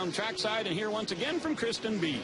around trackside, and hear once again from Kristen B.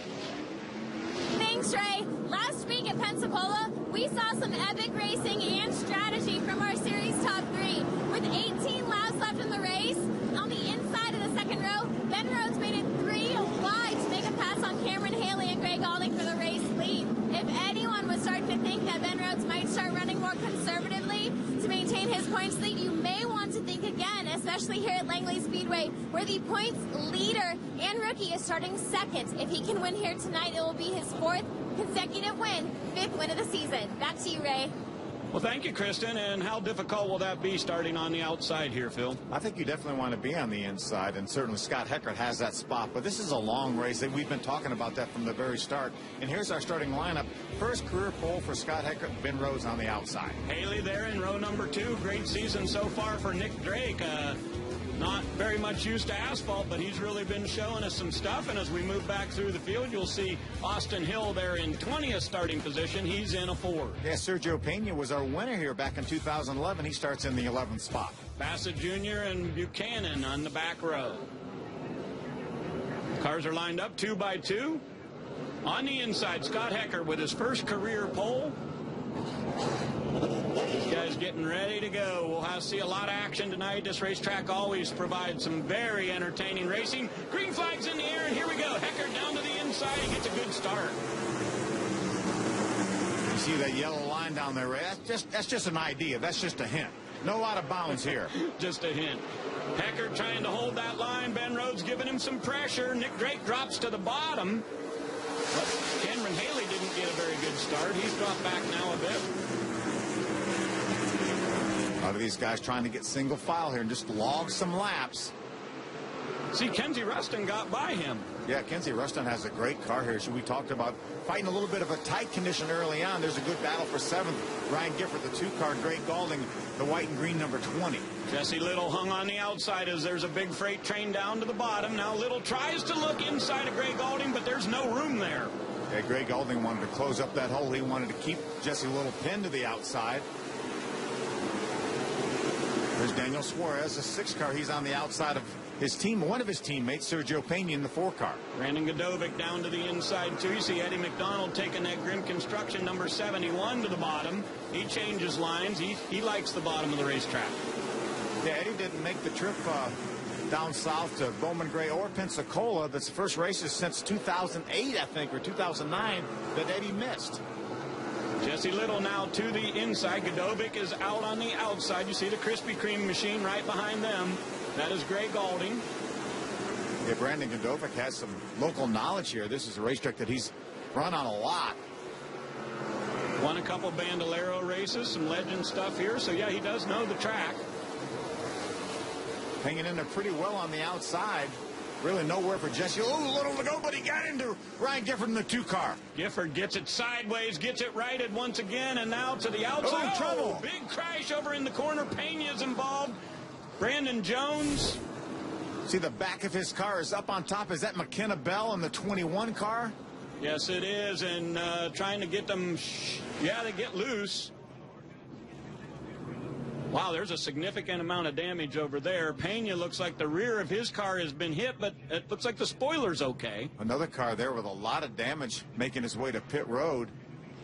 Thanks, Ray. Last week at Pensacola, we saw some epic racing and strategy from our series top three. With 18 laps left in the race, on the inside of the second row, Ben Rhodes made it 3 wide to make a pass on Cameron Haley and Greg Alding for the race lead. If anyone was starting to think that Ben Rhodes might start running more conservatively to maintain his points lead, you may want to think again, especially here at Langley Speedway, where the points leader and rookie is starting second. If he can win here tonight, it will be his 4th consecutive win, 5th win of the season. Back to you, Ray. Well, thank you, Kristen. And how difficult will that be starting on the outside here, Phil? I think you definitely want to be on the inside, and certainly Scott Heckert has that spot. But this is a long race, and we've been talking about that from the very start. And here's our starting lineup. First career pole for Scott Heckert, Ben Rhodes on the outside. Haley there in row number 2. Great season so far for Nick Drake. Not very much used to asphalt, but he's really been showing us some stuff. And as we move back through the field, you'll see Austin Hill there in 20th starting position. He's in a 4. Yeah, Sergio Pena was our winner here back in 2011. He starts in the 11th spot. Bassett Jr. and Buchanan on the back row. Cars are lined up 2 by 2. On the inside, Scott Heckert with his first career pole. This guy's getting ready to go. We'll see a lot of action tonight. This racetrack always provides some very entertaining racing. Green flag's in the air, and here we go. Heckert down to the inside. He gets a good start. You see that yellow line down there, Ray? That's just an idea. That's just a hint. No out of bounds here. Just a hint. Heckert trying to hold that line. Ben Rhodes giving him some pressure. Nick Drake drops to the bottom. But Cameron Haley didn't get a very good start. He's dropped back now a bit. A lot of these guys trying to get single file here and just log some laps. See, Kenzie Ruston got by him. Yeah, Kenzie Ruston has a great car here. So we talked about fighting a little bit of a tight condition early on. There's a good battle for 7th. Ryan Gifford, the 2-car, Greg Gaulding, the white and green number 20. Jesse Little hung on the outside as there's a big freight train down to the bottom. Now Little tries to look inside of Greg Gaulding, but there's no room there. Yeah, Greg Gaulding wanted to close up that hole. He wanted to keep Jesse Little pinned to the outside. There's Daniel Suarez, a 6-car. He's on the outside of his team, one of his teammates, Sergio Pena, in the 4-car. Brandon Godovic down to the inside, too. You see Eddie McDonald taking that Grim Construction number 71 to the bottom. He changes lines. He likes the bottom of the racetrack. Yeah, Eddie didn't make the trip down south to Bowman Gray or Pensacola. That's the first races since 2008, I think, or 2009 that Eddie missed. Jesse Little now to the inside. Godovic is out on the outside. You see the Krispy Kreme machine right behind them. That is Greg Gaulding. Yeah, Brandon Godovic has some local knowledge here. This is a racetrack that he's run on a lot. Won a couple Bandolero races, some legend stuff here. So, yeah, he does know the track. Hanging in there pretty well on the outside. Really nowhere for Jesse. Oh, little to go, but he got into Ryan Gifford in the 2-car. Gifford gets it sideways, gets it righted once again, and now to the outside. Oh, trouble. Big crash over in the corner. Pena's involved. Brandon Jones. See, the back of his car is up on top. Is that McKenna Bell in the 21 car? Yes, it is, and trying to get them, they get loose. Wow, there's a significant amount of damage over there. Pena looks like the rear of his car has been hit, but it looks like the spoiler's okay. Another car there with a lot of damage making his way to pit road.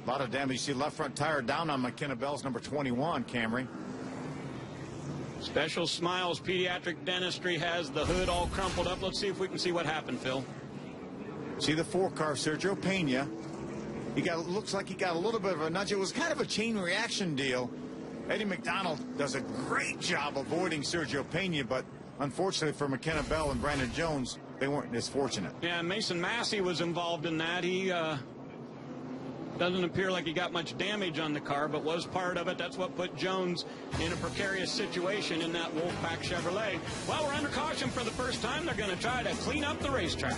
A lot of damage. You see left front tire down on McKenna Bell's number 21, Camry. Special Smiles Pediatric Dentistry has the hood all crumpled up. Let's see if we can see what happened, Phil. See the 4-car, Sergio Pena. Looks like he got a little bit of a nudge. It was kind of a chain reaction deal. Eddie McDonald does a great job avoiding Sergio Pena, but unfortunately for McKenna Bell and Brandon Jones, they weren't as fortunate. Yeah, Mason Massey was involved in that. He doesn't appear like he got much damage on the car, but was part of it. That's what put Jones in a precarious situation in that Wolfpack Chevrolet. Well, we're under caution for the first time. They're going to try to clean up the racetrack.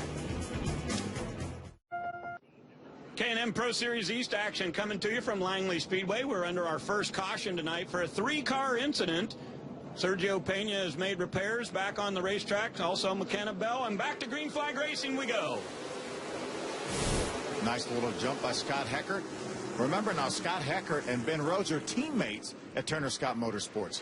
K&N Pro Series East action coming to you from Langley Speedway. We're under our first caution tonight for a 3-car incident. Sergio Pena has made repairs back on the racetrack. Also McKenna Bell, and back to green flag racing we go. Nice little jump by Scott Heckert. Remember now, Scott Heckert and Ben Rhodes are teammates at Turner Scott Motorsports.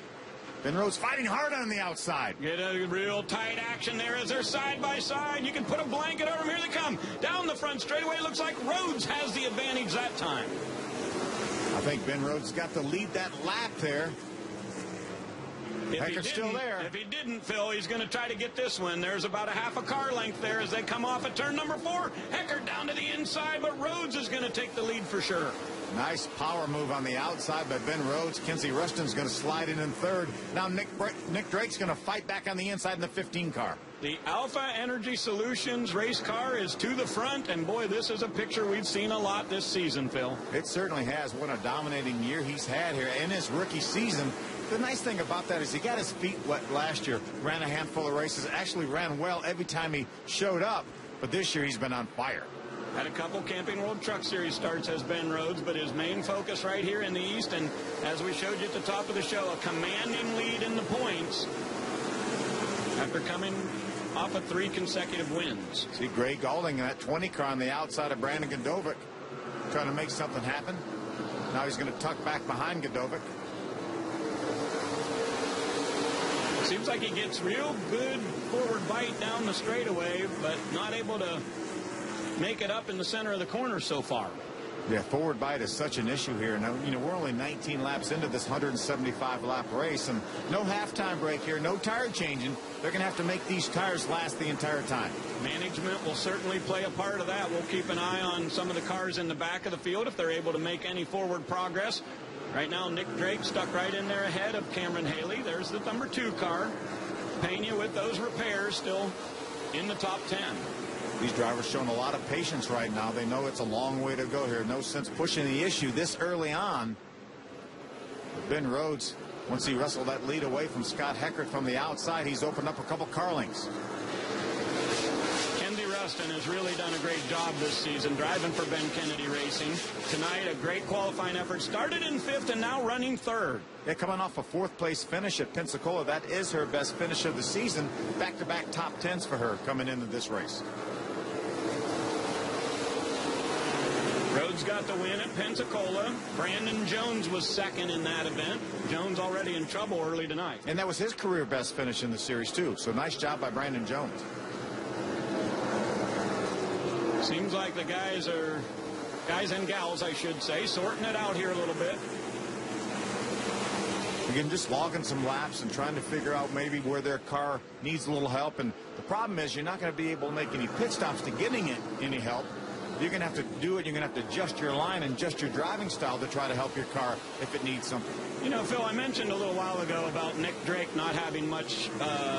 Ben Rhodes fighting hard on the outside. Get a real tight action there as they're side by side. You can put a blanket over them. Here they come. Down the front straightaway. Looks like Rhodes has the advantage that time. I think Ben Rhodes got to lead that lap there. Heckert's still there. If he didn't, Phil, he's going to try to get this one. There's about a half a car length there as they come off at turn number 4. Heckert down to the inside, but Rhodes is going to take the lead for sure. Nice power move on the outside by Ben Rhodes. Kinsey Ruston's going to slide in third. Now Nick Drake's going to fight back on the inside in the 15 car. The Alpha Energy Solutions race car is to the front, and boy, this is a picture we've seen a lot this season, Phil. It certainly has. What a dominating year he's had here in his rookie season. The nice thing about that is he got his feet wet last year, ran a handful of races, actually ran well every time he showed up, but this year he's been on fire. Had a couple Camping World Truck Series starts as Ben Rhodes, but his main focus right here in the East, and as we showed you at the top of the show, a commanding lead in the points after coming off of 3 consecutive wins. See Gray Gaulding in that 20 car on the outside of Brandon Godovic, trying to make something happen. Now he's going to tuck back behind Godovic. Seems like he gets real good forward bite down the straightaway, but not able to make it up in the center of the corner so far. Yeah, forward bite is such an issue here. Now, you know, we're only 19 laps into this 175-lap race, and no halftime break here, no tire changing. They're going to have to make these tires last the entire time. Management will certainly play a part of that. We'll keep an eye on some of the cars in the back of the field if they're able to make any forward progress. Right now, Nick Drake stuck right in there ahead of Cameron Haley. There's the number 2 car. Pena with those repairs still in the top 10. These drivers showing a lot of patience right now. They know it's a long way to go here. No sense pushing the issue this early on. But Ben Rhodes, once he wrestled that lead away from Scott Heckert from the outside, he's opened up a couple car links. Kenzie Ruston has really done a great job this season driving for Ben Kennedy Racing. Tonight, a great qualifying effort. Started in 5th and now running 3rd. Yeah, coming off a 4th place finish at Pensacola. That is her best finish of the season. Back-to-back top 10s for her coming into this race. Rhodes got the win at Pensacola. Brandon Jones was 2nd in that event. Jones already in trouble early tonight. And that was his career best finish in the series, too. So nice job by Brandon Jones. Seems like the guys and gals, I should say, sorting it out here a little bit. Again, just logging some laps and trying to figure out maybe where their car needs a little help. And the problem is you're not going to be able to make any pit stops to getting it any help. You're going to have to do it. You're going to have to adjust your line and adjust your driving style to try to help your car if it needs something. You know, Phil, I mentioned a little while ago about Nick Drake not having much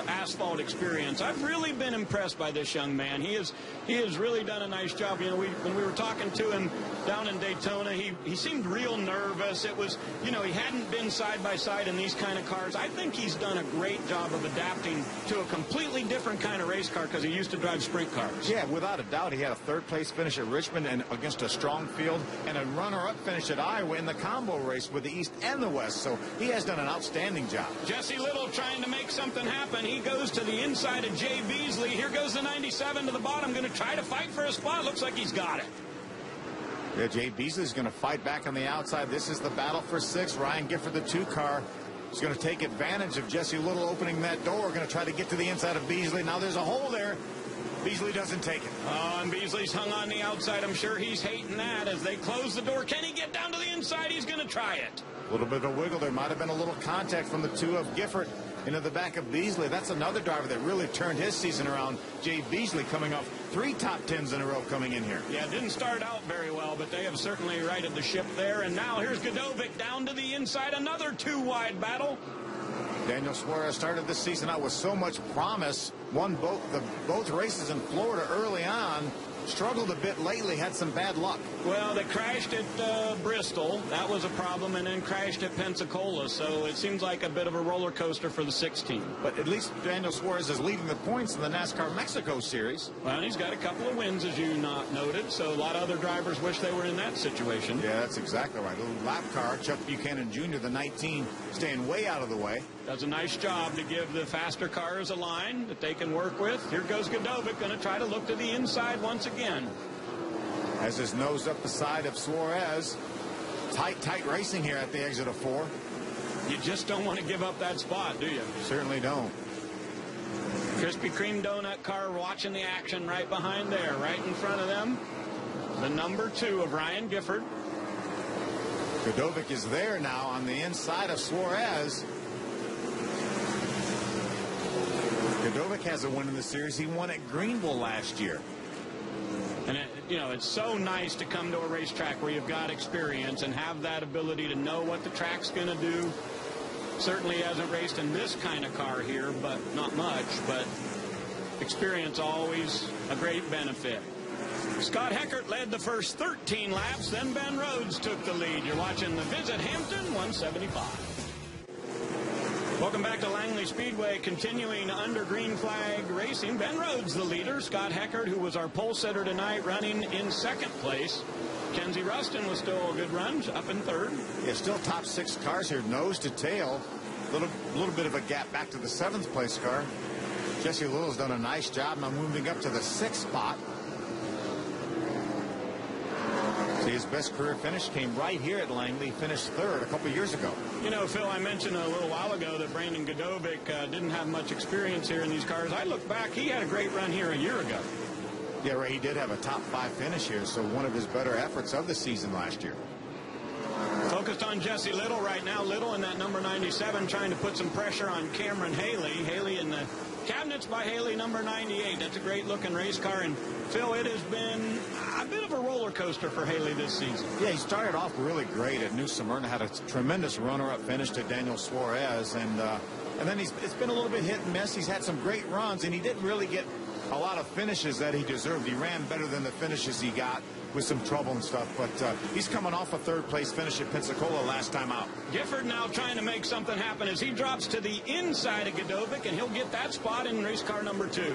asphalt experience. I've really been impressed by this young man. He has really done a nice job. You know, when we were talking to him down in Daytona, he seemed real nervous. It was, you know, he hadn't been side by side in these kind of cars. I think he's done a great job of adapting to a completely different kind of race car because he used to drive sprint cars. Yeah, without a doubt, he had a 3rd place finish at Richmond and against a strong field, and a runner-up finish at Iowa in the combo race with the East and the West. So he has done an outstanding job. Jesse Little trying to make something happen. He goes to the inside of Jay Beasley. Here goes the 97 to the bottom. Going to try to fight for a spot. Looks like he's got it. Yeah, Jay Beasley's going to fight back on the outside. This is the battle for 6. Ryan Gifford, the 2 car, is going to take advantage of Jesse Little opening that door. Going to try to get to the inside of Beasley. Now there's a hole there. Beasley doesn't take it. Oh, and Beasley's hung on the outside. I'm sure he's hating that as they close the door. Can he get down to the inside? He's going to try it. A little bit of a wiggle. There might have been a little contact from the 2 of Gifford into the back of Beasley. That's another driver that really turned his season around. Jay Beasley coming off 3 top 10s in a row coming in here. Yeah, it didn't start out very well, but they have certainly righted the ship there. And now here's Godovic down to the inside. Another 2-wide battle. Daniel Suarez started this season out with so much promise. Won both races in Florida early on. Struggled a bit lately, had some bad luck. Well, they crashed at Bristol. That was a problem, and then crashed at Pensacola. So it seems like a bit of a roller coaster for the 16. But at least Daniel Suarez is leading the points in the NASCAR Mexico Series. Well, he's got a couple of wins, as you noted. So a lot of other drivers wish they were in that situation. Yeah, that's exactly right. A little lap car. Chuck Buchanan Jr., the 19, staying way out of the way. Does a nice job to give the faster cars a line that they can work with. Here goes Godovic, going to try to look to the inside once again. Has his nose up the side of Suarez. Tight racing here at the exit of 4. You just don't want to give up that spot, do you? Certainly don't. Krispy Kreme donut car watching the action right behind there, right in front of them. The number 2 of Ryan Gifford. Godovic is there now on the inside of Suarez. Godovic has a win in the series. He won at Greenville last year. And, it's so nice to come to a racetrack where you've got experience and have that ability to know what the track's going to do. Certainly hasn't raced in this kind of car here, but not much. But experience always a great benefit. Scott Heckert led the first 13 laps, then Ben Rhodes took the lead. You're watching the Visit Hampton 175. Welcome back to Langley Speedway, continuing under green flag racing. Ben Rhodes the leader. Scott Heckert, who was our pole sitter tonight, running in second place. Kenzie Ruston was still a good run, up in third. Yeah, still top 6 cars here, nose to tail. Little bit of a gap back to the 7th place car. Jesse Little's done a nice job now moving up to the 6th spot. See, his best career finish came right here at Langley. Finished 3rd a couple years ago. Phil, I mentioned a little while ago that Brandon Godovic didn't have much experience here in these cars. I look back, he had a great run here a year ago. Yeah, right. He did have a top 5 finish here, so one of his better efforts of the season last year. Focused on Jesse Little right now. Little in that number 97 trying to put some pressure on Cameron Haley. Haley in the cabinets by Haley, number 98. That's a great-looking race car. And, Phil, it has been a bit of a roller coaster for Haley this season. Yeah, he started off really great at New Smyrna, had a tremendous runner-up finish to Daniel Suarez, and then it's been a little bit hit and miss. He's had some great runs, and he didn't really get a lot of finishes that he deserved. He ran better than the finishes he got with some trouble and stuff, but he's coming off a 3rd place finish at Pensacola last time out. Gifford now trying to make something happen as he drops to the inside of Godovic, and he'll get that spot in race car number 2.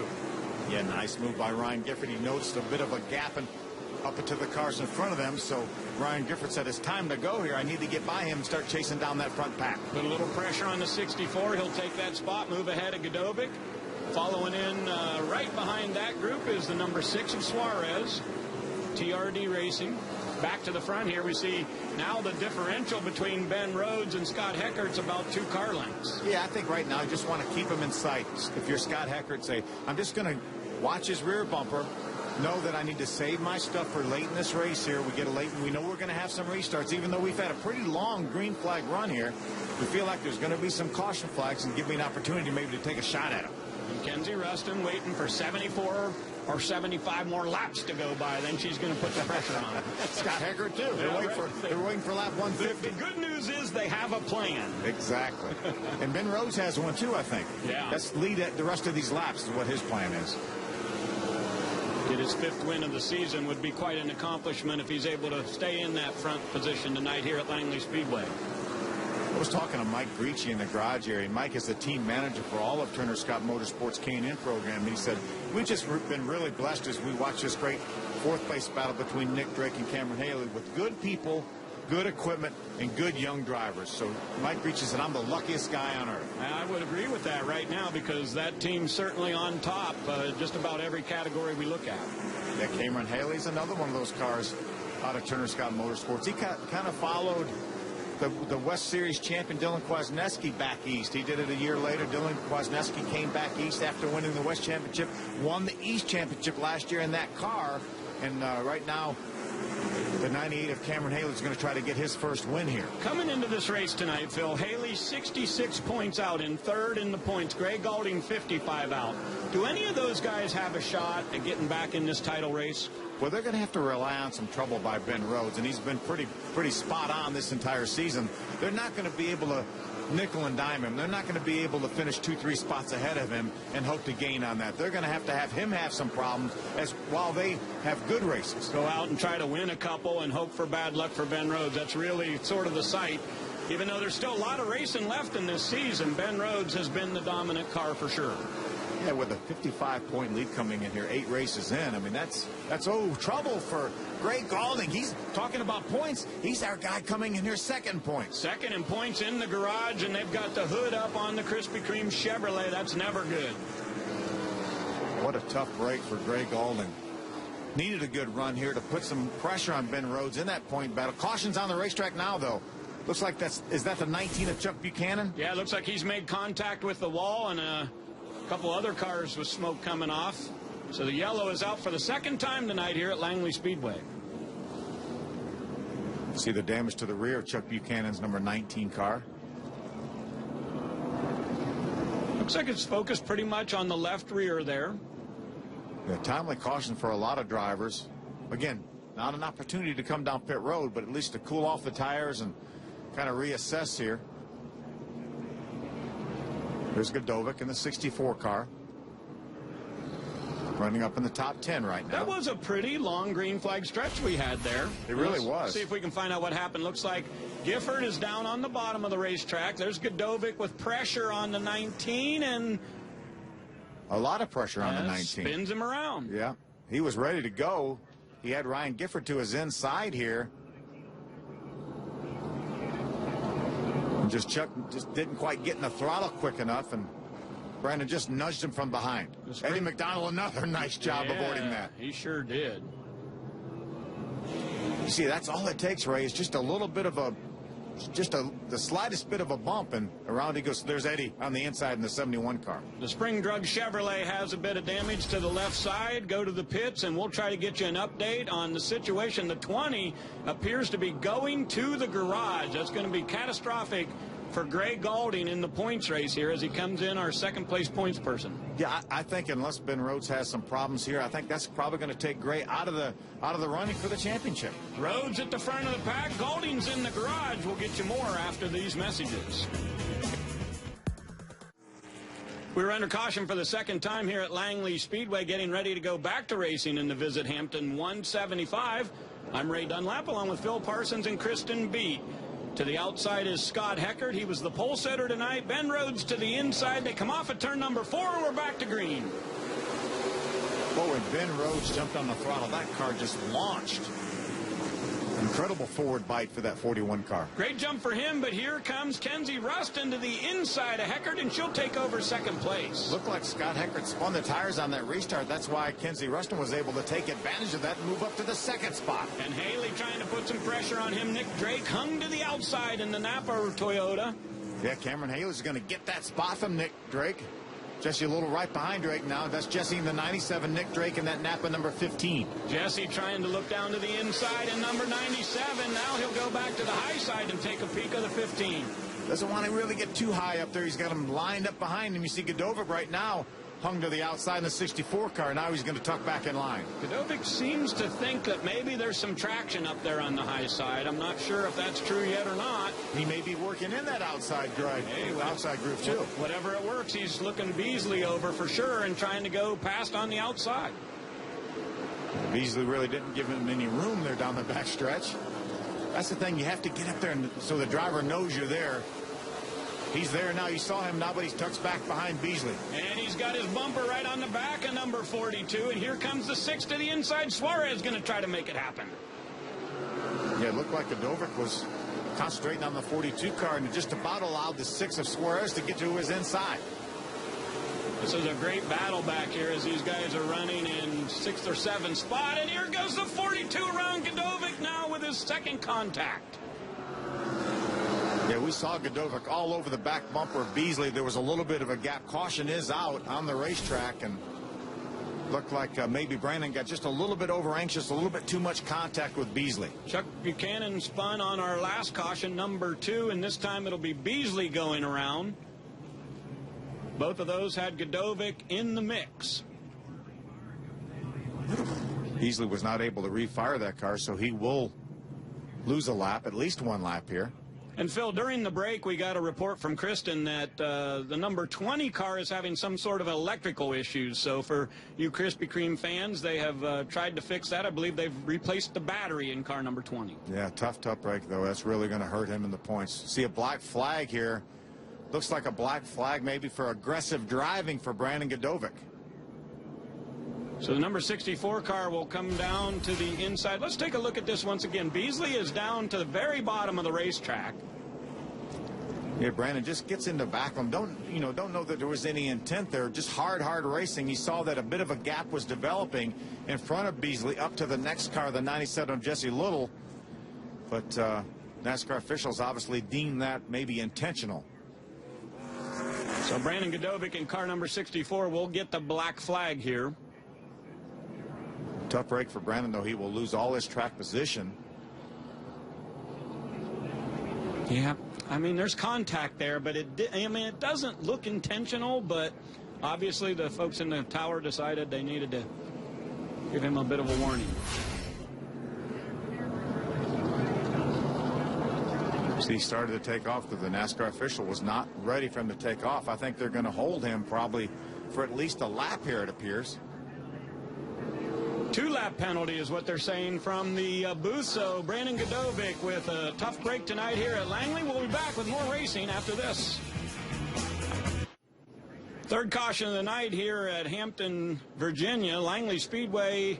Yeah, nice move by Ryan Gifford. He noticed a bit of a gap up into the cars in front of them, so Ryan Gifford said, it's time to go here. I need to get by him and start chasing down that front pack. Put a little pressure on the 64. He'll take that spot, move ahead of Godovic. Following in right behind that group is the number 6 of Suarez, TRD Racing. Back to the front here, we see now the differential between Ben Rhodes and Scott Heckert's about 2 car lengths. Yeah, I think right now you just want to keep him in sight. If you're Scott Heckert, say, I'm just going to watch his rear bumper, know that I need to save my stuff for late in this race here. We get a late, and we know we're going to have some restarts. Even though we've had a pretty long green flag run here, we feel like there's going to be some caution flags and give me an opportunity maybe to take a shot at him. And Kenzie Ruston waiting for 74 or 75 more laps to go by. Then she's going to put the pressure on him. Scott Heckert, too. They're waiting for lap 150. The good news is they have a plan. Exactly. And Ben Rhodes has one, too, I think. Yeah. Let's lead at the rest of these laps is what his plan is. Get his 5th win of the season would be quite an accomplishment if he's able to stay in that front position tonight here at Langley Speedway. I was talking to Mike Grieche in the garage area. Mike is the team manager for all of Turner Scott Motorsports K&N program. And he said, we've just been really blessed as we watch this great 4th place battle between Nick Drake and Cameron Haley with good people, good equipment, and good young drivers. So Mike Grieche said, I'm the luckiest guy on earth. I would agree with that right now because that team's certainly on top just about every category we look at. Yeah, Cameron Haley's another one of those cars out of Turner Scott Motorsports. He kind of followed the West Series champion Dylan Kwasniewski back east. He did it a year later. Dylan Kwasniewski came back east after winning the West Championship, won the East Championship last year in that car, and right now the 98 of Cameron Haley is going to try to get his first win here. Coming into this race tonight, Phil, Haley 66 points out in 3rd in the points. Greg Gaulding 55 out. Do any of those guys have a shot at getting back in this title race? Well, they're going to have to rely on some trouble by Ben Rhodes, and he's been pretty spot on this entire season. They're not going to be able to nickel and dime him. They're not going to be able to finish 2-3 spots ahead of him and hope to gain on that. They're going to have him have some problems while they have good races. Go out and try to win a couple and hope for bad luck for Ben Rhodes. That's really sort of the sight. Even though there's still a lot of racing left in this season, Ben Rhodes has been the dominant car for sure. Yeah, with a 55-point lead coming in here, 8 races in. I mean, that's trouble for Greg Gaulding. He's talking about points. He's our guy coming in here 2nd points. 2nd in points in the garage, and they've got the hood up on the Krispy Kreme Chevrolet. That's never good. What a tough break for Greg Gaulding. Needed a good run here to put some pressure on Ben Rhodes in that point battle. Caution's on the racetrack now, though. Looks like is that the 19 of Chuck Buchanan? Yeah, it looks like he's made contact with the wall, and a couple other cars with smoke coming off. So the yellow is out for the second time tonight here at Langley Speedway. See the damage to the rear of Chuck Buchanan's number 19 car. Looks like it's focused pretty much on the left rear there. Yeah, timely caution for a lot of drivers. Again, not an opportunity to come down pit road, but at least to cool off the tires and kind of reassess here. There's Godovic in the 64 car. Running up in the top 10 right now. That was a pretty long green flag stretch we had there. It really was. See if we can find out what happened. Looks like Gifford is down on the bottom of the racetrack. There's Godovic with pressure on the 19, and a lot of pressure on the 19. Spins him around. Yeah, he was ready to go. He had Ryan Gifford to his inside here. And Chuck just didn't quite get in the throttle quick enough, and Brandon just nudged him from behind. Eddie McDonald, another nice job avoiding that. He sure did. You see, that's all it takes, Ray, is just a little bit of the slightest bit of a bump, and around he goes. There's Eddie on the inside in the 71 car. The Spring Drug Chevrolet has a bit of damage to the left side. Go to the pits, and we'll try to get you an update on the situation. The 20 appears to be going to the garage. That's going to be catastrophic for Gray Galding in the points race here as he comes in our second place points person. Yeah, I think unless Ben Rhodes has some problems here, I think that's probably going to take Gray out of the running for the championship. Rhodes at the front of the pack. Galding's in the garage. We'll get you more after these messages. We were under caution for the second time here at Langley Speedway, getting ready to go back to racing in the Visit Hampton 175. I'm Ray Dunlap along with Phil Parsons and Kristen Beat. To the outside is Scott Heckert. He was the pole setter tonight. Ben Rhodes to the inside. They come off at turn number 4, and we're back to green. Well, when Ben Rhodes jumped on the throttle, that car just launched. Incredible forward bite for that 41 car. Great jump for him, but here comes Kenzie Ruston to the inside of Heckert, and she'll take over second place. Looked like Scott Heckert spun the tires on that restart. That's why Kenzie Ruston was able to take advantage of that and move up to the second spot. And Haley trying to put some pressure on him. Nick Drake hung to the outside in the Napa Toyota. Yeah, Cameron Haley's going to get that spot from Nick Drake. Jesse a little right behind Drake now. That's Jesse in the 97, Nick Drake in that Napa number 15. Jesse trying to look down to the inside in number 97. Now he'll go back to the high side and take a peek of the 15. Doesn't want to really get too high up there. He's got him lined up behind him. You see Godovic right now hung to the outside in the 64 car. Now he's going to tuck back in line. Godovic seems to think that maybe there's some traction up there on the high side. I'm not sure if that's true yet or not. He may be working in that outside drive, outside groove too. Whatever it works, he's looking Beasley over for sure and trying to go past on the outside. Beasley really didn't give him any room there down the back stretch. That's the thing. You have to get up there so the driver knows you're there. He's there now. You saw him now, but he tucks back behind Beasley. And he's got his bumper right on the back of number 42. And here comes the 6 to the inside. Suarez going to try to make it happen. Yeah, it looked like Godovic was concentrating on the 42 car and just about allowed the 6 of Suarez to get to his inside. This is a great battle back here as these guys are running in 6th or 7th spot. And here goes the 42 around Godovic now with his second contact. Yeah, we saw Godovic all over the back bumper of Beasley. There was a little bit of a gap. Caution is out on the racetrack, and looked like maybe Brandon got just a little bit over anxious, a little bit too much contact with Beasley. Chuck Buchanan spun on our last caution, number 2, and this time it'll be Beasley going around. Both of those had Godovic in the mix. Beasley was not able to refire that car, so he will lose a lap, at least one lap here. And Phil, during the break, we got a report from Kristen that the number 20 car is having some sort of electrical issues. So for you Krispy Kreme fans, they have tried to fix that. I believe they've replaced the battery in car number 20. Yeah, tough break, though. That's really going to hurt him in the points. See a black flag here. Looks like a black flag maybe for aggressive driving for Brandon Godovic. So the number 64 car will come down to the inside. Let's take a look at this once again. Beasley is down to the very bottom of the racetrack. Yeah, Brandon just gets into back of him. Don't know that there was any intent there. Just hard racing. He saw that a bit of a gap was developing in front of Beasley up to the next car, the 97 of Jesse Little. But NASCAR officials obviously deem that maybe intentional. So Brandon Godovic in car number 64 will get the black flag here. Tough break for Brandon, though. He will lose all his track position. Yeah, I mean, there's contact there, but it doesn't look intentional, but obviously the folks in the tower decided they needed to give him a bit of a warning. He started to take off because the NASCAR official was not ready for him to take off. I think they're going to hold him probably for at least a lap here, it appears. 2-lap penalty is what they're saying from the booth. So Brandon Godovic with a tough break tonight here at Langley. We'll be back with more racing after this. Third caution of the night here at Hampton, Virginia. Langley Speedway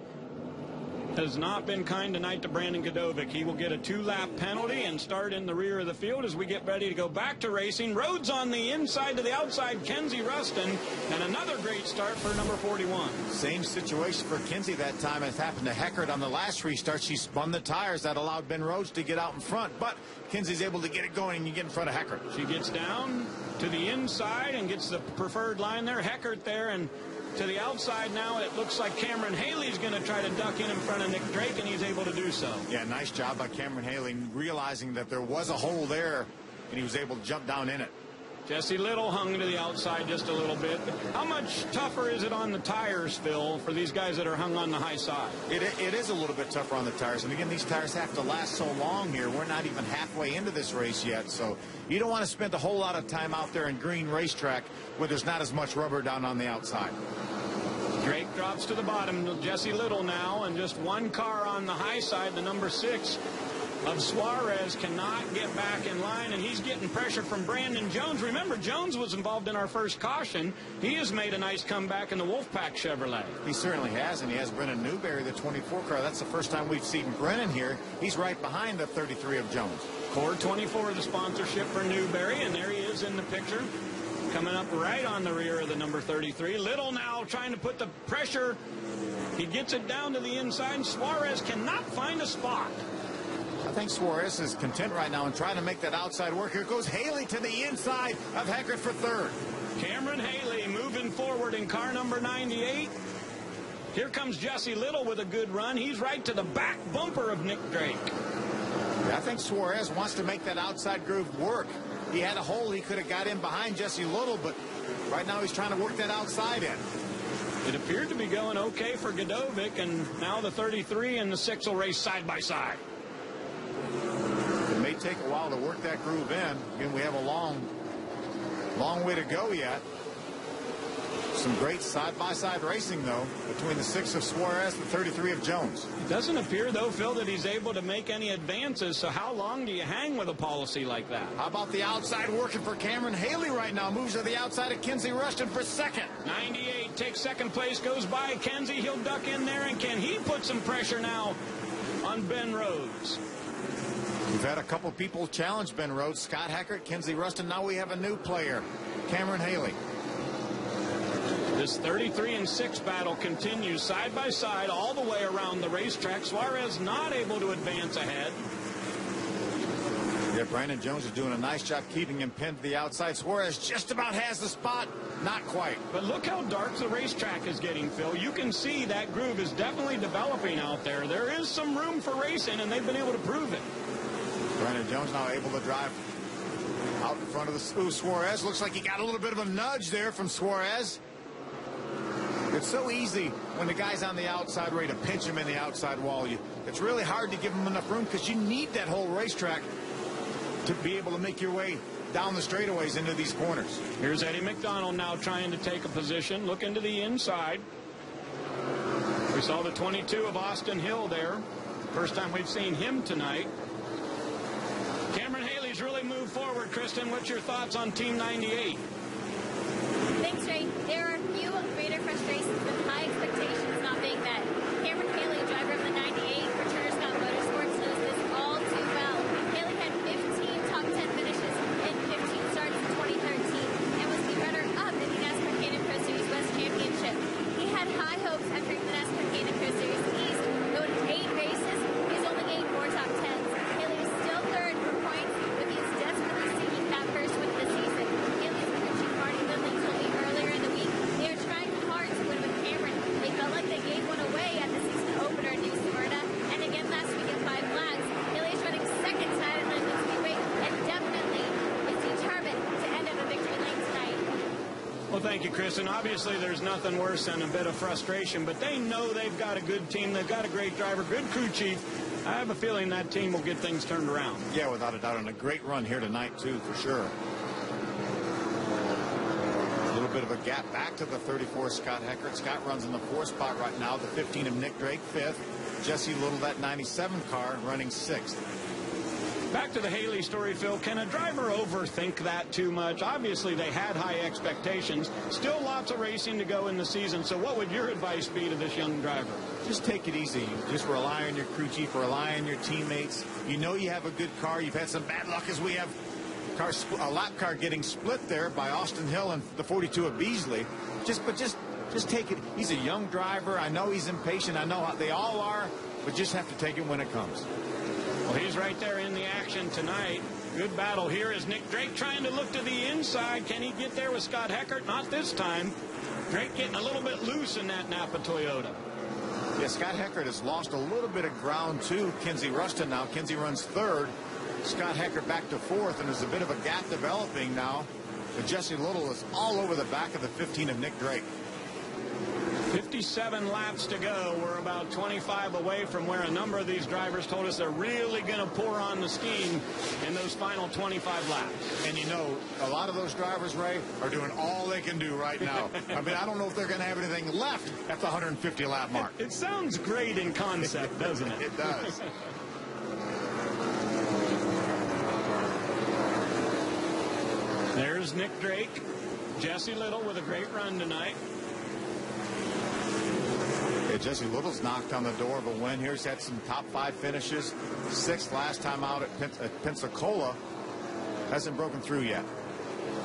has not been kind tonight to Brandon Godovic. He will get a 2-lap penalty and start in the rear of the field as we get ready to go back to racing. Rhodes on the inside to the outside, Kenzie Ruston, and another great start for number 41. Same situation for Kenzie that time. It happened to Heckert on the last restart. She spun the tires. That allowed Ben Rhodes to get out in front, but Kenzie's able to get it going, and you get in front of Heckert. She gets down to the inside and gets the preferred line there. Heckert there, and to the outside now, it looks like Cameron Haley's going to try to duck in front of Nick Drake, and he's able to do so. Yeah, nice job by Cameron Haley, realizing that there was a hole there, and he was able to jump down in it. Jesse Little hung to the outside just a little bit. How much tougher is it on the tires, Phil, for these guys that are hung on the high side? It is a little bit tougher on the tires. And again, these tires have to last so long here. We're not even halfway into this race yet. So you don't want to spend a whole lot of time out there in green racetrack where there's not as much rubber down on the outside. Drake drops to the bottom. Jesse Little now, and just one car on the high side, the number 6 of Suarez cannot get back in line, and he's getting pressure from Brandon Jones. Remember, Jones was involved in our first caution. He has made a nice comeback in the Wolfpack Chevrolet. He certainly has, and he has Brennan Newberry, the 24 car. That's the first time we've seen Brennan here. He's right behind the 33 of Jones. Cord 24, the sponsorship for Newberry, and there he is in the picture, coming up right on the rear of the number 33. Little now trying to put the pressure. He gets it down to the inside, and Suarez cannot find a spot. I think Suarez is content right now and trying to make that outside work. Here goes Haley to the inside of Heckert for third. Cameron Haley moving forward in car number 98. Here comes Jesse Little with a good run. He's right to the back bumper of Nick Drake. I think Suarez wants to make that outside groove work. He had a hole he could have got in behind Jesse Little, but right now he's trying to work that outside in. It appeared to be going okay for Godovic, and now the 33 and the 6 will race side by side. It may take a while to work that groove in. Again, we have a long way to go yet. Some great side-by-side racing, though, between the 6 of Suarez and the 33 of Jones. It doesn't appear, though, Phil, that he's able to make any advances, so how long do you hang with a policy like that? How about the outside working for Cameron Haley right now? Moves to the outside of Kenzie Ruston for second. 98 takes second place, goes by Kenzie. He'll duck in there, and can he put some pressure now on Ben Rhodes? We've had a couple people challenge Ben Rhodes. Scott Heckert, Kenzie Ruston. Now we have a new player, Cameron Haley. This 33 and 6 battle continues side by side all the way around the racetrack. Suarez not able to advance ahead. Yeah, Brandon Jones is doing a nice job keeping him pinned to the outside. Suarez just about has the spot. Not quite. But look how dark the racetrack is getting, Phil. You can see that groove is definitely developing out there. There is some room for racing, and they've been able to prove it. Brandon Jones now able to drive out in front of the Suarez. Looks like he got a little bit of a nudge there from Suarez. It's so easy when the guy's on the outside ready to pinch him in the outside wall. It's really hard to give him enough room because you need that whole racetrack to be able to make your way down the straightaways into these corners. Here's Eddie McDonald now trying to take a position. Look into the inside. We saw the 22 of Austin Hill there. First time we've seen him tonight. Cameron Haley's really moved forward. Kristen, what's your thoughts on Team 98? Thanks, Ray. There are few greater frustrations than high expectations not being met. Cameron Haley, driver of the 98 for Turner Scott Motorsports, knows this all too well. Haley had 15 top 10 finishes in 15 starts in 2013 and was the runner-up in the Nascar K&N Pro Series West Championship. He had high hopes entering the Nascar K&N Pro Series East. Though in 8 races, he's only gained 4 top 10s. Haley is still third from thank you, Chris. And obviously there's nothing worse than a bit of frustration, but they know they've got a good team. They've got a great driver, good crew chief. I have a feeling that team will get things turned around. Yeah, without a doubt, and a great run here tonight, too, for sure. A little bit of a gap back to the 34, Scott Heckert. Scott runs in the 4th spot right now. The 15 of Nick Drake, 5th. Jesse Little, that 97 car, running 6th. Back to the Haley story, Phil. Can a driver overthink that too much? Obviously, they had high expectations. Still lots of racing to go in the season. So what would your advice be to this young driver? Just take it easy. Just rely on your crew chief, rely on your teammates. You know you have a good car. You've had some bad luck as we have a lap car getting split there by Austin Hill and the 42 of Beasley. Just take it. He's a young driver. I know he's impatient. I know how they all are, but just have to take it when it comes. Well, he's right there in the action tonight. Good battle here is Nick Drake trying to look to the inside. Can he get there with Scott Heckert? Not this time. Drake getting a little bit loose in that Napa Toyota. Yeah, Scott Heckert has lost a little bit of ground to Kenzie Ruston now. Kenzie runs 3rd. Scott Heckert back to 4th, and there's a bit of a gap developing now. But Jesse Little is all over the back of the 15 of Nick Drake. 57 laps to go. We're about 25 away from where a number of these drivers told us they're really going to pour on the steam in those final 25 laps. And you know, a lot of those drivers, Ray, are doing all they can do right now. I mean, I don't know if they're going to have anything left at the 150 lap mark. It sounds great in concept, doesn't it? It does. There's Nick Drake. Jesse Little with a great run tonight. Yeah, Jesse Little's knocked on the door of a win here. He's had some top 5 finishes. 6th last time out at Pensacola. Hasn't broken through yet.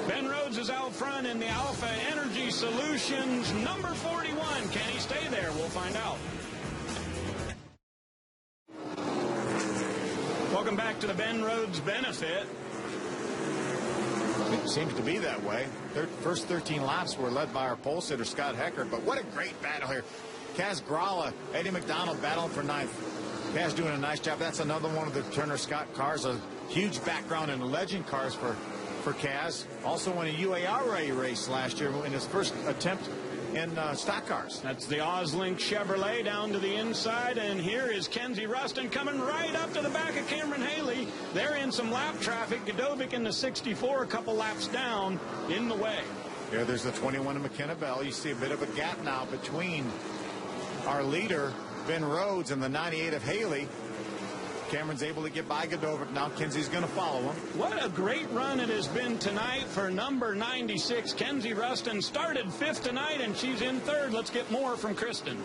Ben Rhodes is out front in the Alpha Energy Solutions number 41. Can he stay there? We'll find out. Welcome back to the Ben Rhodes Benefit. It seems to be that way. First 13 laps were led by our pole sitter, Scott Heckert. But what a great battle here. Kaz Gralla, Eddie McDonald battling for 9th. Kaz doing a nice job. That's another one of the Turner Scott cars. A huge background in legend cars for Kaz. Also won a UARA race last year in his first attempt in stock cars. That's the Oslink Chevrolet down to the inside, and here is Kenzie Ruston coming right up to the back of Cameron Haley. They're in some lap traffic. Godovic in the 64, a couple laps down in the way. Here, there's the 21 of McKenna Bell. You see a bit of a gap now between our leader, Ben Rhodes, and the 98 of Haley. Cameron's able to get by Godovic. Now Kenzie's going to follow him. What a great run it has been tonight for number 96. Kenzie Ruston started 5th tonight, and she's in 3rd. Let's get more from Kristen.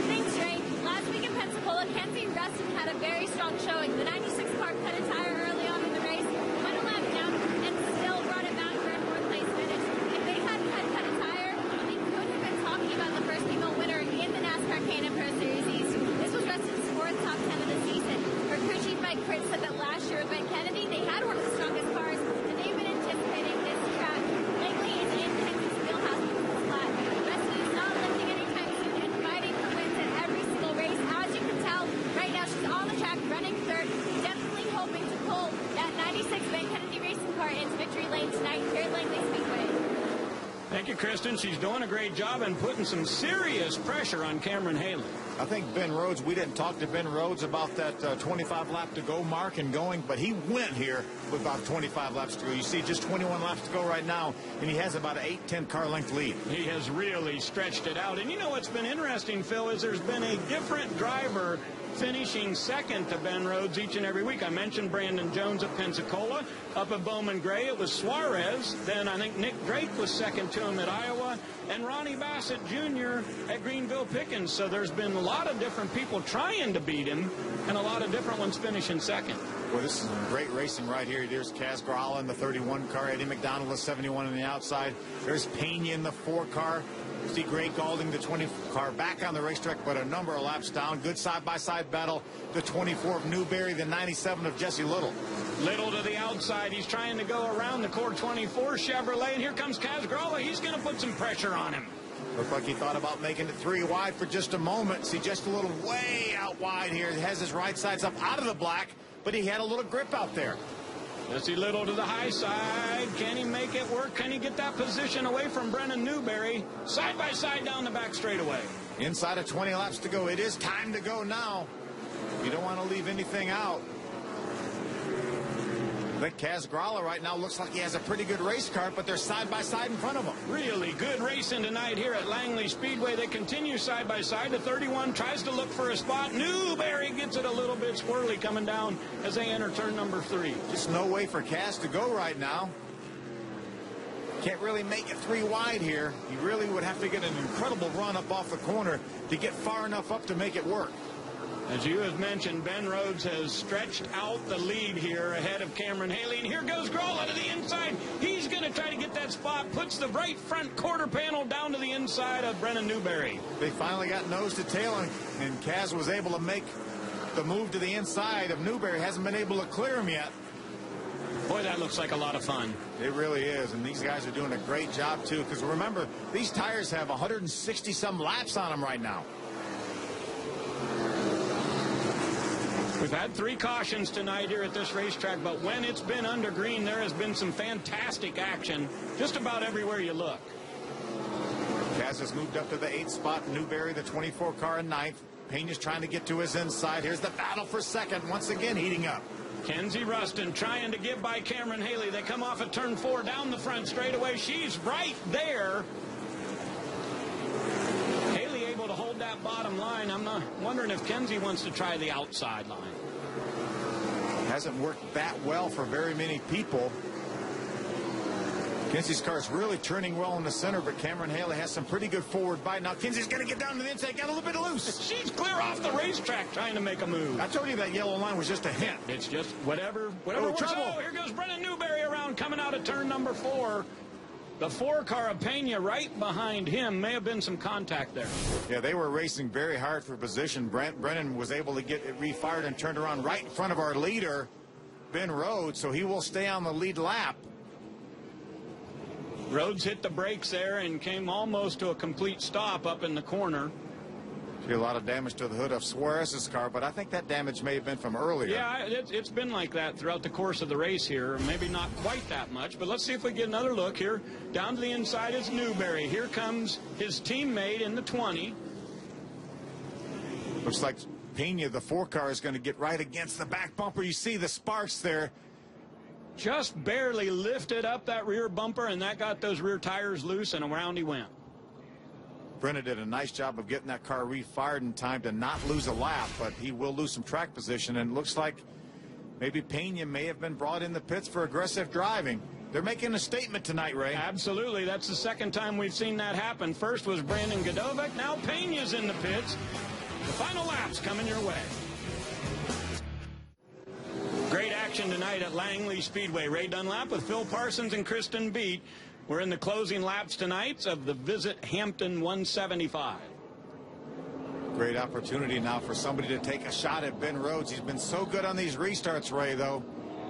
Thanks, Ray. Last week in Pensacola, Kenzie Ruston had a very strong showing. The 96 car cut a tire early on in the race, went a lap down, and still brought it back for a 4th place finish. If they hadn't had cut a tire, they could have been talking about the first female winner in the Nascar K&N Pro Series East. This was Ruston's 4th top 10 of the season. Her crew chief Mike Pritz said that last year at Ben Kennedy, they had one of the strongest cars, and they've been anticipating this track. Lately, it's in Kenzie's wheelhouse because it's flat. Ruston is not lifting anytime soon and fighting for wins at every single race. As you can tell, right now she's on the track running 3rd, definitely hoping to pull that 96 Ben Kennedy racing car into victory lane tonight here at Langley Speedway. Thank you, Kristen. She's doing a great job and putting some serious pressure on Cameron Haley. I think Ben Rhodes, we didn't talk to Ben Rhodes about that 25 lap to go mark and going, but he went here with about 25 laps to go. You see just 21 laps to go right now, and he has about an 8-10 car length lead. He has really stretched it out. And you know what's been interesting, Phil, is there's been a different driver finishing 2nd to Ben Rhodes each and every week. I mentioned Brandon Jones at Pensacola. Up at Bowman Gray, it was Suarez. Then I think Nick Drake was 2nd to him at Iowa. And Ronnie Bassett Jr. at Greenville Pickens. So there's been a lot of different people trying to beat him and a lot of different ones finishing 2nd. Well, this is great racing right here. There's Kaz Gralla in the 31 car. Eddie McDonald, the 71 on the outside. There's Pena in the 4 car. See Gray Galding, the 20 car, back on the racetrack, but a number of laps down. Good side-by-side battle. The 24 of Newberry, the 97 of Jesse Little. Little to the outside. He's trying to go around the Core 24 Chevrolet, and here comes Kaz Gralla. He's going to put some pressure on him. Looked like he thought about making it 3 wide for just a moment. See, just a little way out wide here. He has his right sides up out of the black, but he had a little grip out there. Jesse Little to the high side. Can he make it work? Can he get that position away from Brennan Newberry? Side by side down the back straightaway. Inside of 20 laps to go. It is time to go now. You don't want to leave anything out. I think Kaz Gralla right now looks like he has a pretty good race car, but they're side by side in front of him. Really good racing tonight here at Langley Speedway. They continue side by side. The 31 tries to look for a spot. Newberry gets it a little bit squirrely coming down as they enter turn number 3. Just no way for Kaz to go right now. Can't really make it 3 wide here. He really would have to get an incredible run up off the corner to get far enough up to make it work. As you have mentioned, Ben Rhodes has stretched out the lead here ahead of Cameron Haley. And here goes Grolla to the inside. He's going to try to get that spot. Puts the right front quarter panel down to the inside of Brennan Newberry. They finally got nose to tail, and Kaz was able to make the move to the inside of Newberry. Hasn't been able to clear him yet. Boy, that looks like a lot of fun. It really is, and these guys are doing a great job, too, because remember, these tires have 160-some laps on them right now. We've had 3 cautions tonight here at this racetrack, but when it's been under green, there has been some fantastic action just about everywhere you look. Kaz has moved up to the 8th spot. Newberry, the 24 car, in 9th. Pena's trying to get to his inside. Here's the battle for second, once again heating up. Kenzie Ruston trying to get by Cameron Haley. They come off at turn 4 down the front straightaway. She's right there. Haley able to hold that bottom line. I'm not wondering if Kenzie wants to try the outside line. Hasn't worked that well for very many people. Kenzie's car is really turning well in the center, but Cameron Haley has some pretty good forward bite. Now Kenzie's going to get down to the inside, got a little bit loose. She's clear off the racetrack trying to make a move. I told you that yellow line was just a hint. It's just whatever works. Oh, here goes Brennan Newberry around, coming out of turn number 4. The 4 car of Pena right behind him. May have been some contact there. Yeah, they were racing very hard for position. Brennan was able to get it refired and turned around right in front of our leader, Ben Rhodes, so he will stay on the lead lap. Rhodes hit the brakes there and came almost to a complete stop up in the corner. See a lot of damage to the hood of Suarez's car, but I think that damage may have been from earlier. Yeah, it's been like that throughout the course of the race here. Maybe not quite that much, but let's see if we get another look here. Down to the inside is Newberry. Here comes his teammate in the 20. Looks like Pena, the 4 car, is going to get right against the back bumper. You see the sparks there. Just barely lifted up that rear bumper, and that got those rear tires loose, and around he went. Brennan did a nice job of getting that car refired in time to not lose a lap, but he will lose some track position, and it looks like maybe Pena may have been brought in the pits for aggressive driving. They're making a statement tonight, Ray. Absolutely. That's the second time we've seen that happen. First was Brandon Godovic. Now Pena's in the pits. The final lap's coming your way. Great action tonight at Langley Speedway. Ray Dunlap with Phil Parsons and Kristen Beat. We're in the closing laps tonight of the Visit Hampton 175. Great opportunity now for somebody to take a shot at Ben Rhodes. He's been so good on these restarts, Ray, though.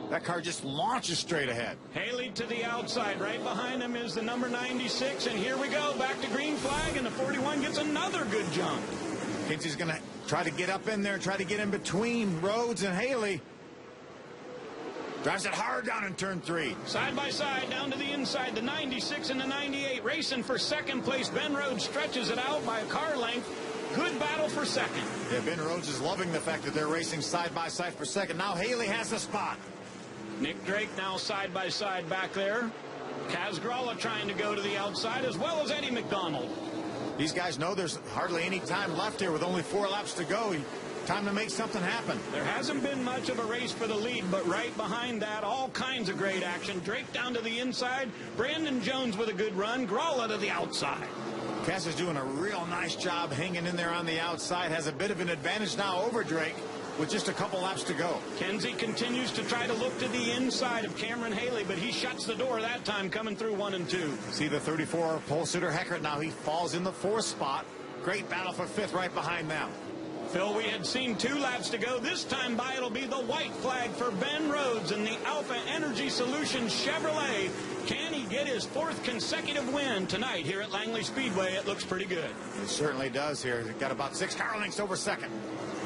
That car just launches straight ahead. Haley to the outside. Right behind him is the number 96. And here we go. Back to green flag. And the 41 gets another good jump. Kenzie's going to try to get up in there, try to get in between Rhodes and Haley. Drives it hard down in turn 3. Side by side, down to the inside, the 96 and the 98. Racing for second place. Ben Rhodes stretches it out by a car length. Good battle for second. Yeah, Ben Rhodes is loving the fact that they're racing side by side for second. Now Haley has the spot. Nick Drake now side by side back there. Kaz Gralla trying to go to the outside, as well as Eddie McDonald. These guys know there's hardly any time left here with only 4 laps to go. Time to make something happen. There hasn't been much of a race for the lead, but right behind that, all kinds of great action. Drake down to the inside. Brandon Jones with a good run. Gralla to the outside. Cass is doing a real nice job hanging in there on the outside. Has a bit of an advantage now over Drake with just a couple laps to go. Kenzie continues to try to look to the inside of Cameron Haley, but he shuts the door that time coming through 1 and 2. See the 34 pole sitter Heckert now. He falls in the 4th spot. Great battle for 5th right behind them. Phil, we had seen 2 laps to go. This time by, it'll be the white flag for Ben Rhodes and the Alpha Energy Solutions Chevrolet. Can he get his 4th consecutive win tonight here at Langley Speedway? It looks pretty good. It certainly does here. They've got about 6 car lengths over second.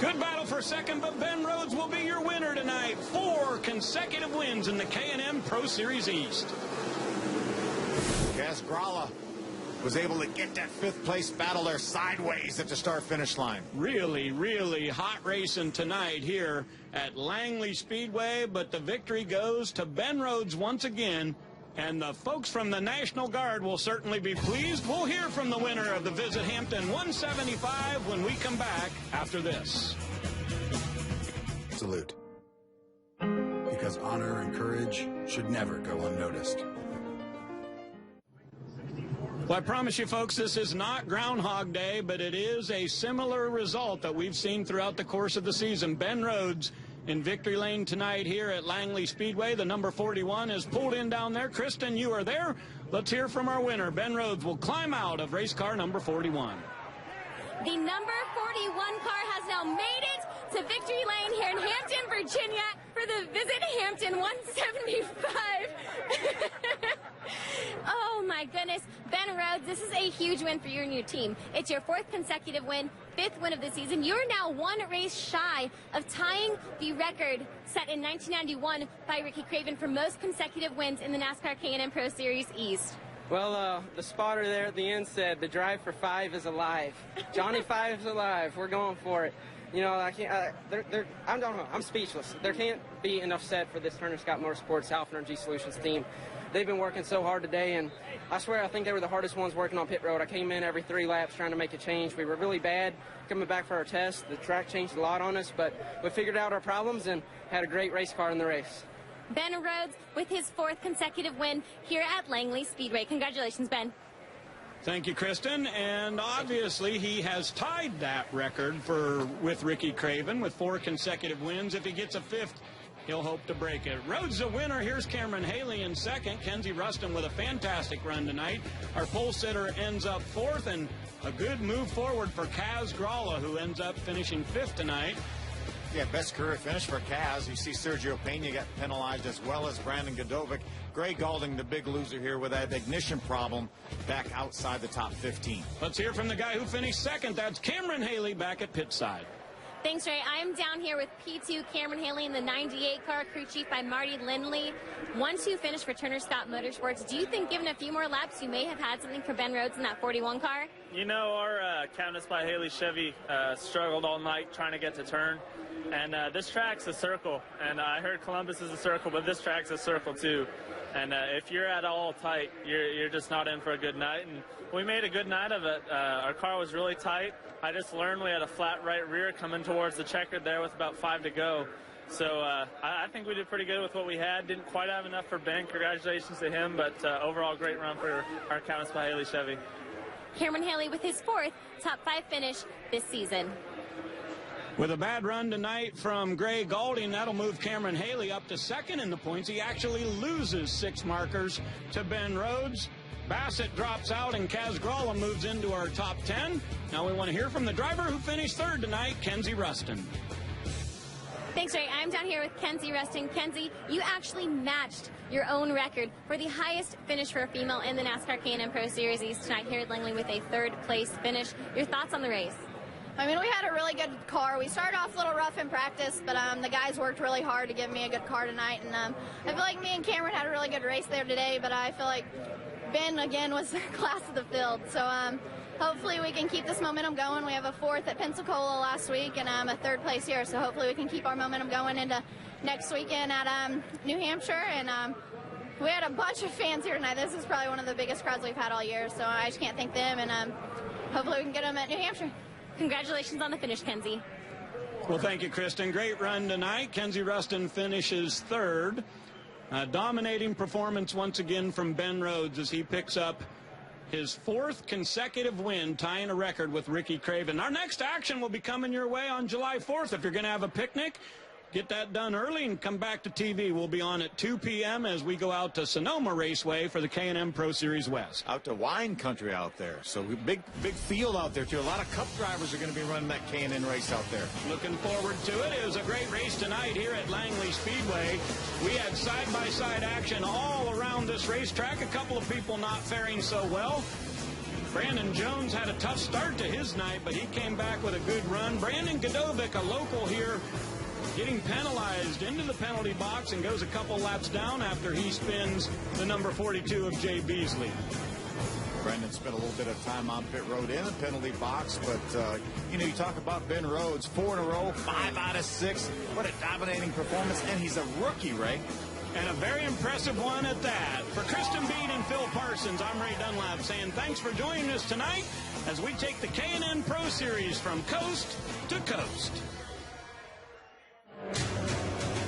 Good battle for second, but Ben Rhodes will be your winner tonight. 4 consecutive wins in the K&N Pro Series East. Grala was able to get that 5th place battle there sideways at the start-finish line. Really, really hot racing tonight here at Langley Speedway, but the victory goes to Ben Rhodes once again, and the folks from the National Guard will certainly be pleased. We'll hear from the winner of the Visit Hampton 175 when we come back after this. Salute. Because honor and courage should never go unnoticed. Well, I promise you, folks, this is not Groundhog Day, but it is a similar result that we've seen throughout the course of the season. Ben Rhodes in victory lane tonight here at Langley Speedway. The number 41 is pulled in down there. Kristen, you are there. Let's hear from our winner. Ben Rhodes will climb out of race car number 41. The number 41 car has now made it to victory lane here in Hampton, Virginia for the Visit Hampton 175. Oh my goodness, Ben Rhodes, this is a huge win for you and your team. It's your 4th consecutive win, 5th win of the season. You're now 1 race shy of tying the record set in 1991 by Ricky Craven for most consecutive wins in the NASCAR K&N Pro Series East. Well, the spotter there at the end said the drive for 5 is alive. Johnny 5 is alive. We're going for it. You know, I can't. I don't know. I'm speechless. There can't be enough said for this Turner Scott Motorsports Alpha Energy Solutions team. They've been working so hard today, and I swear I think they were the hardest ones working on pit road. I came in every 3 laps trying to make a change. We were really bad coming back for our test. The track changed a lot on us, but we figured out our problems and had a great race car in the race. Ben Rhodes with his 4th consecutive win here at Langley Speedway. Congratulations, Ben. Thank you, Kristen. And obviously he has tied that record with Ricky Craven with 4 consecutive wins. If he gets a 5th, he'll hope to break it. Rhodes a winner. Here's Cameron Haley in 2nd. Kenzie Ruston with a fantastic run tonight. Our pole sitter ends up 4th, and a good move forward for Kaz Grala, who ends up finishing 5th tonight. Yeah, best career finish for Kaz. You see Sergio Pena got penalized as well as Brandon Godovic. Gray Galding, the big loser here with that ignition problem, back outside the top 15. Let's hear from the guy who finished 2nd. That's Cameron Haley back at pit side. Thanks, Ray. I'm down here with P2 Cameron Haley in the 98 car, crew chief by Marty Lindley. 1-2 finish for Turner Scott Motorsports. Do you think, given a few more laps, you may have had something for Ben Rhodes in that 41 car? You know, our Countess by Haley Chevy struggled all night trying to get to turn. And this track's a circle. And I heard Columbus is a circle, but this track's a circle too. And if you're at all tight, you're just not in for a good night. And we made a good night of it. Our car was really tight. I just learned we had a flat right rear coming towards the checkered there with about 5 to go. So I think we did pretty good with what we had. Didn't quite have enough for Ben. Congratulations to him, but overall great run for our Countess by Haley Chevy. Cameron Haley with his 4th top 5 finish this season. With a bad run tonight from Gray Galding, that'll move Cameron Haley up to 2nd in the points. He actually loses 6 markers to Ben Rhodes. Bassett drops out, and Kaz Grala moves into our top 10. Now we want to hear from the driver who finished 3rd tonight, Kenzie Ruston. Thanks, Ray. I'm down here with Kenzie Ruston. Kenzie, you actually matched your own record for the highest finish for a female in the NASCAR K&N Pro Series East tonight here at Langley with a 3rd place finish. Your thoughts on the race? I mean, we had a really good car. We started off a little rough in practice, but the guys worked really hard to give me a good car tonight. And I feel like me and Cameron had a really good race there today, but I feel like Ben, again, was the class of the field. So hopefully we can keep this momentum going. We have a 4th at Pensacola last week and a 3rd place here. So hopefully we can keep our momentum going into next weekend at New Hampshire. And we had a bunch of fans here tonight. This is probably one of the biggest crowds we've had all year. So I just can't thank them. And hopefully we can get them at New Hampshire. Congratulations on the finish, Kenzie. Well, thank you, Kristen. Great run tonight. Kenzie Ruston finishes 3rd. Dominating performance once again from Ben Rhodes as he picks up his 4th consecutive win, tying a record with Ricky Craven. Our next action will be coming your way on July 4th. If you're going to have a picnic, get that done early and come back to TV. We'll be on at 2 p.m. as we go out to Sonoma Raceway for the K&N Pro Series West. Out to wine country out there. So big field out there, too. A lot of Cup drivers are going to be running that K&N race out there. Looking forward to it. It was a great race tonight here at Langley Speedway. We had side-by-side action all around this racetrack. A couple of people not faring so well. Brandon Jones had a tough start to his night, but he came back with a good run. Brandon Godovic, a local here, getting penalized into the penalty box and goes a couple laps down after he spins the number 42 of Jay Beasley. Brendan spent a little bit of time on pit road in the penalty box, but, you know, you talk about Ben Rhodes, 4 in a row, 5 out of 6. What a dominating performance, and he's a rookie, Ray. And a very impressive one at that. For Kristen Beed and Phil Parsons, I'm Ray Dunlap saying thanks for joining us tonight as we take the K&N Pro Series from coast to coast.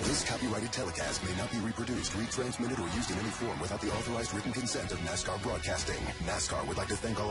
This copyrighted telecast may not be reproduced, retransmitted, or used in any form without the authorized written consent of NASCAR Broadcasting. NASCAR would like to thank all